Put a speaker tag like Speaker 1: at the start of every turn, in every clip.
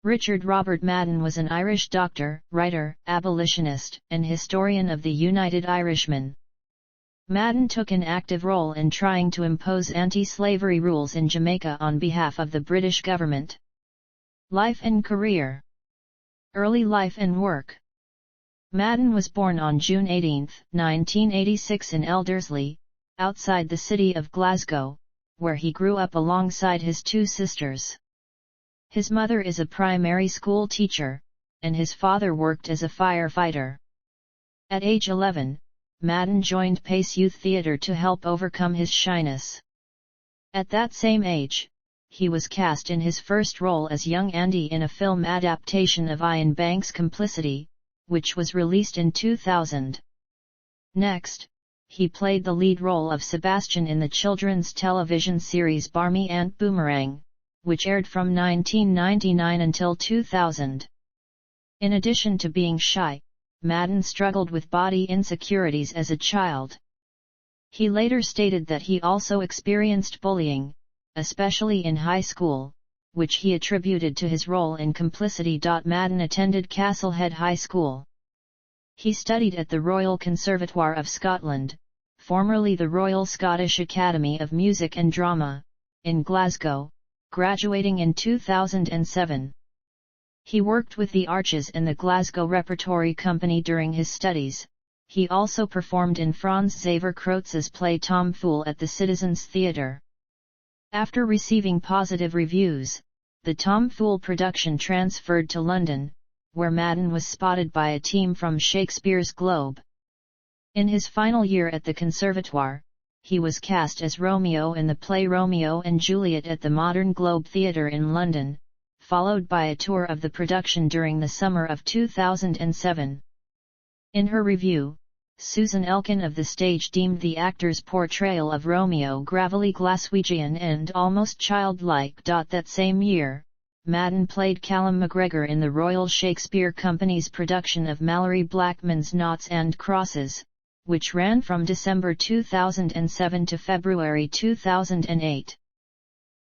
Speaker 1: Richard Robert Madden was an Irish doctor, writer, abolitionist, and historian of the United Irishmen. Madden took an active role in trying to impose anti-slavery rules in Jamaica on behalf of the British government. Life and career. Early life and work. Madden was born on June 18, 1986 in Elderslie, outside the city of Glasgow, where he grew up alongside his two sisters. His mother is a primary school teacher, and his father worked as a firefighter. At age 11, Madden joined Pace Youth Theatre to help overcome his shyness. At that same age, he was cast in his first role as young Andy in a film adaptation of Ian Banks' Complicity, which was released in 2000. Next, he played the lead role of Sebastian in the children's television series Barmy and Boomerang, which aired from 1999 until 2000. In addition to being shy, Madden struggled with body insecurities as a child. He later stated that he also experienced bullying, especially in high school, which he attributed to his role in Complicity. Madden attended Castlehead High School. He studied at the Royal Conservatoire of Scotland, formerly the Royal Scottish Academy of Music and Drama, in Glasgow, graduating in 2007. He worked with the Arches and the Glasgow Repertory Company during his studies. He also performed in Franz Xaver Crotz's play Tom Fool at the Citizens Theatre. After receiving positive reviews, the Tom Fool production transferred to London, where Madden was spotted by a team from Shakespeare's Globe. In his final year at the Conservatoire, he was cast as Romeo in the play Romeo and Juliet at the Modern Globe Theatre in London, followed by a tour of the production during the summer of 2007. In her review, Susan Elkin of The Stage deemed the actor's portrayal of Romeo gravelly Glaswegian and almost childlike. That same year, Madden played Callum MacGregor in the Royal Shakespeare Company's production of Mallory Blackman's Noughts and Crosses, which ran from December 2007 to February 2008.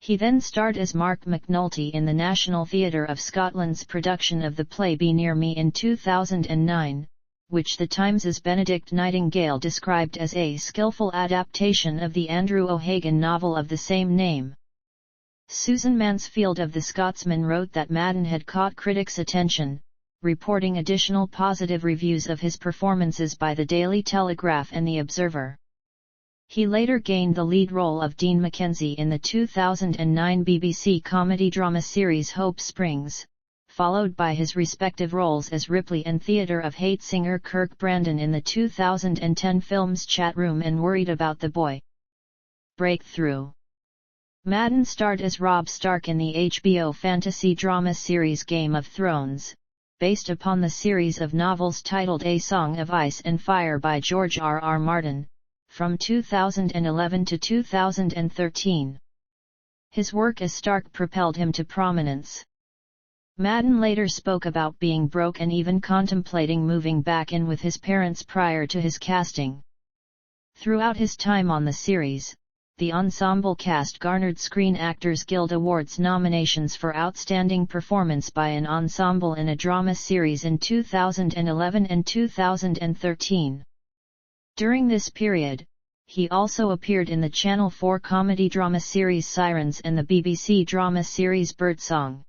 Speaker 1: He then starred as Mark McNulty in the National Theatre of Scotland's production of the play Be Near Me in 2009, which the Times' Benedict Nightingale described as a skillful adaptation of the Andrew O'Hagan novel of the same name. Susan Mansfield of The Scotsman wrote that Madden had caught critics' attention, reporting additional positive reviews of his performances by the Daily Telegraph and The Observer. He later gained the lead role of Dean Mackenzie in the 2009 BBC comedy-drama series Hope Springs, followed by his respective roles as Ripley and Theatre of Hate singer Kirk Brandon in the 2010 films Chat Room and Worried About the Boy. Breakthrough. Madden starred as Robb Stark in the HBO fantasy drama series Game of Thrones, based upon the series of novels titled A Song of Ice and Fire by George R.R. Martin, from 2011 to 2013. His work as Stark propelled him to prominence. Madden later spoke about being broke and even contemplating moving back in with his parents prior to his casting. Throughout his time on the series, the ensemble cast garnered Screen Actors Guild Awards nominations for Outstanding Performance by an Ensemble in a Drama Series in 2011 and 2013. During this period, he also appeared in the Channel 4 comedy-drama series Sirens and the BBC drama series Birdsong.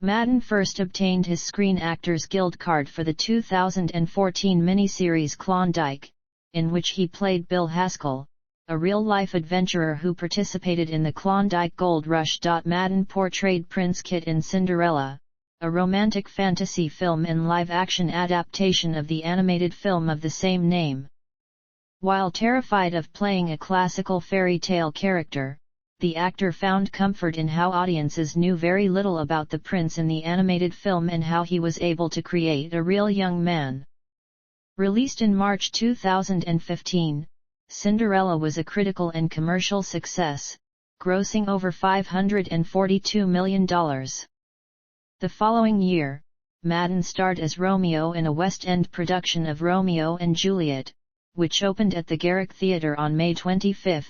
Speaker 1: Madden first obtained his Screen Actors Guild card for the 2014 miniseries Klondike, in which he played Bill Haskell, a real-life adventurer who participated in the Klondike Gold Rush. Madden portrayed Prince Kit in Cinderella, a romantic fantasy film and live-action adaptation of the animated film of the same name. While terrified of playing a classical fairy tale character, the actor found comfort in how audiences knew very little about the prince in the animated film and how he was able to create a real young man. Released in March 2015, Cinderella was a critical and commercial success, grossing over $542 million. The following year, Madden starred as Romeo in a West End production of Romeo and Juliet, which opened at the Garrick Theatre on May 25,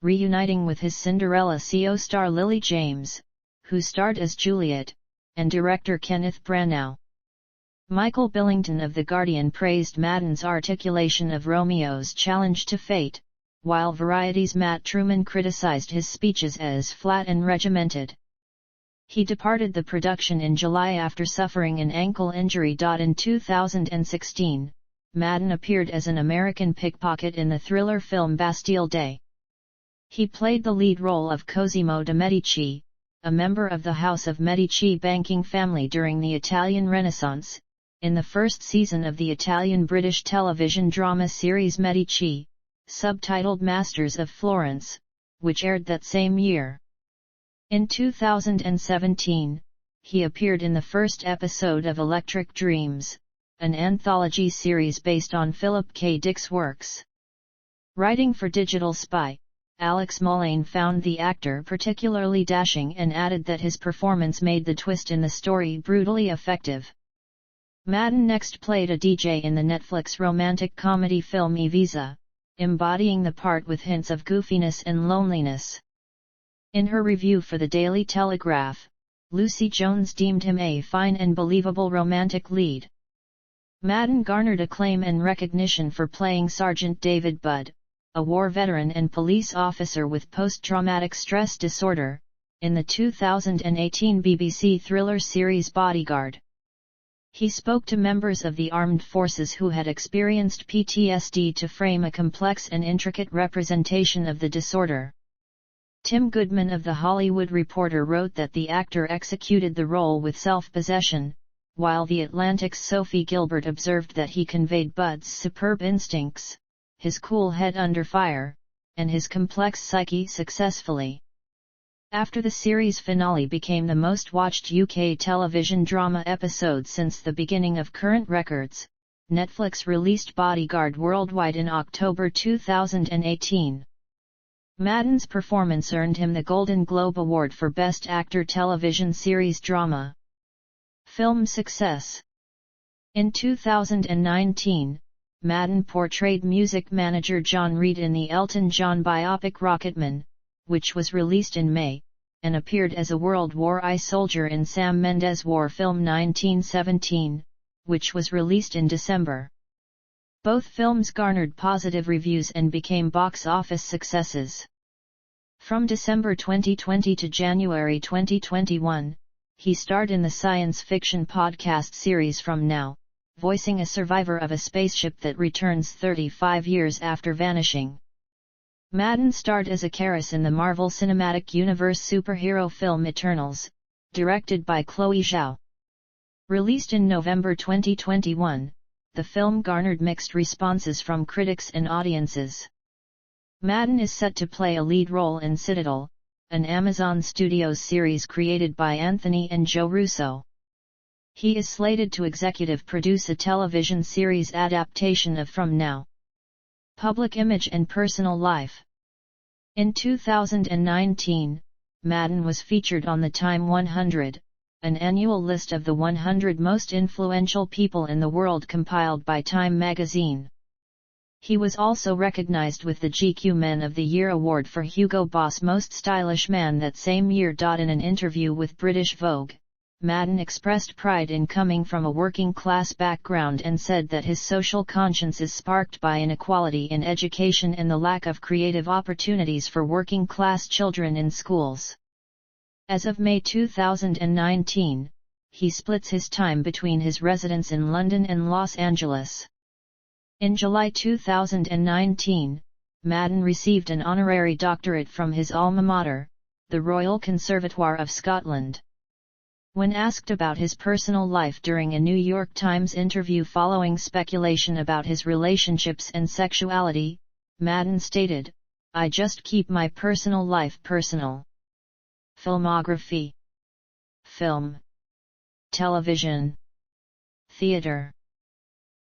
Speaker 1: reuniting with his Cinderella co-star Lily James, who starred as Juliet, and director Kenneth Branagh. Michael Billington of The Guardian praised Madden's articulation of Romeo's challenge to fate, while Variety's Matt Truman criticized his speeches as flat and regimented. He departed the production in July after suffering an ankle injury. In 2016, Madden appeared as an American pickpocket in the thriller film Bastille Day. He played the lead role of Cosimo de' Medici, a member of the House of Medici banking family during the Italian Renaissance, in the first season of the Italian-British television drama series Medici, subtitled Masters of Florence, which aired that same year. In 2017, he appeared in the first episode of Electric Dreams, an anthology series based on Philip K. Dick's works. Writing for Digital Spy, Alex Mullane found the actor particularly dashing and added that his performance made the twist in the story brutally effective. Madden next played a DJ in the Netflix romantic comedy film Ibiza, embodying the part with hints of goofiness and loneliness. In her review for the Daily Telegraph, Lucy Jones deemed him a fine and believable romantic lead. Madden garnered acclaim and recognition for playing Sergeant David Budd, a war veteran and police officer with post-traumatic stress disorder, in the 2018 BBC thriller series Bodyguard. He spoke to members of the armed forces who had experienced PTSD to frame a complex and intricate representation of the disorder. Tim Goodman of The Hollywood Reporter wrote that the actor executed the role with self-possession, while The Atlantic's Sophie Gilbert observed that he conveyed Budd's superb instincts, his cool head under fire, and his complex psyche successfully. After the series finale became the most watched UK television drama episode since the beginning of current records, Netflix released Bodyguard worldwide in October 2018. Madden's performance earned him the Golden Globe Award for Best Actor Television Series Drama. Film success. In 2019, Madden portrayed music manager John Reid in the Elton John biopic Rocketman, which was released in May, and appeared as a World War I soldier in Sam Mendes' war film 1917, which was released in December. Both films garnered positive reviews and became box office successes. From December 2020 to January 2021, he starred in the science fiction podcast series From Now, voicing a survivor of a spaceship that returns 35 years after vanishing. Madden starred as Icarus in the Marvel Cinematic Universe superhero film Eternals, directed by Chloe Zhao. Released in November 2021, the film garnered mixed responses from critics and audiences. Madden is set to play a lead role in Citadel, an Amazon Studios series created by Anthony and Joe Russo. He is slated to executive produce a television series adaptation of From Now. Public image and personal life. In 2019, Madden was featured on the Time 100, an annual list of the 100 most influential people in the world compiled by Time magazine. He was also recognized with the GQ Men of the Year award for Hugo Boss Most Stylish Man that same year. In an interview with British Vogue, Madden expressed pride in coming from a working-class background and said that his social conscience is sparked by inequality in education and the lack of creative opportunities for working-class children in schools. As of May 2019, he splits his time between his residence in London and Los Angeles. In July 2019, Madden received an honorary doctorate from his alma mater, the Royal Conservatoire of Scotland. When asked about his personal life during a New York Times interview following speculation about his relationships and sexuality, Madden stated, "I just keep my personal life personal." Filmography. Film, television, theater.